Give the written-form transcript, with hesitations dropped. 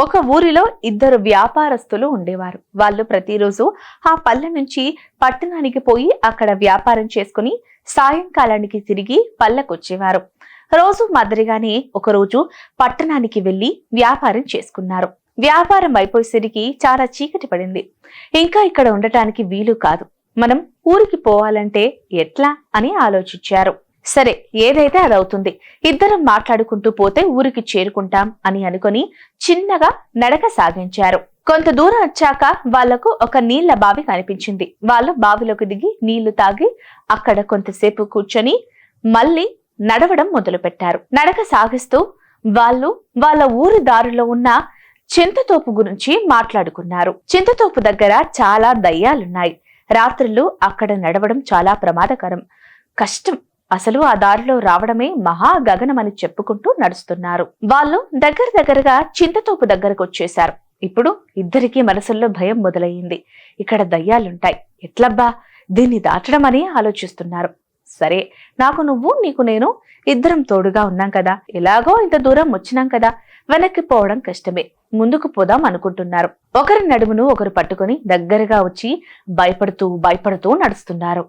ఒక ఊరిలో ఇద్దరు వ్యాపారస్తులు ఉండేవారు. వాళ్ళు ప్రతిరోజు ఆ పల్లె నుంచి పట్టణానికి పోయి అక్కడ వ్యాపారం చేసుకుని సాయంకాలానికి తిరిగి పల్లెకొచ్చేవారు. రోజు మాదిరిగానే ఒకరోజు పట్టణానికి వెళ్లి వ్యాపారం చేసుకున్నారు. వ్యాపారం అయిపోయేసరికి చాలా చీకటి పడింది. ఇంకా ఇక్కడ ఉండటానికి వీలు కాదు. మనం ఊరికి పోవాలంటే ఎట్లా అని ఆలోచించారు. సరే, ఏదైతే అదవుతుంది, ఇద్దరం మాట్లాడుకుంటూ పోతే ఊరికి చేరుకుంటాం అని అనుకుని చిన్నగా నడక సాగించారు. కొంత దూరం వచ్చాక వాళ్లకు ఒక నీళ్ల బావి కనిపించింది. వాళ్ళు బావిలోకి దిగి నీళ్లు తాగి అక్కడ కొంతసేపు కూర్చొని మళ్ళీ నడవడం మొదలు పెట్టారు. నడక సాగిస్తూ వాళ్ళు వాళ్ళ ఊరి దారిలో ఉన్న చింతతోపు గురించి మాట్లాడుకున్నారు. చింతతోపు దగ్గర చాలా దయ్యాలున్నాయి. రాత్రులు అక్కడ నడవడం చాలా ప్రమాదకరం, కష్టం. అసలు ఆ దారిలో రావడమే మహా గగనమని చెప్పుకుంటూ నడుస్తున్నారు. వాళ్ళు దగ్గరగా చింతతోపు దగ్గరకు వచ్చేశారు. ఇప్పుడు ఇద్దరికీ మనసుల్లో భయం మొదలయ్యింది. ఇక్కడ దయ్యాలుంటాయి, ఎట్లబ్బా దీన్ని దాటడం అని ఆలోచిస్తున్నారు. సరే, నాకు నువ్వు, నీకు నేను, ఇద్దరం తోడుగా ఉన్నాం కదా, ఎలాగో ఇంత దూరం వచ్చినాం కదా, వెనక్కి పోవడం కష్టమే, ముందుకు పోదాం అనుకుంటున్నారు. ఒకరి నడుమును ఒకరు పట్టుకుని దగ్గరగా వచ్చి భయపడుతూ నడుస్తున్నారు.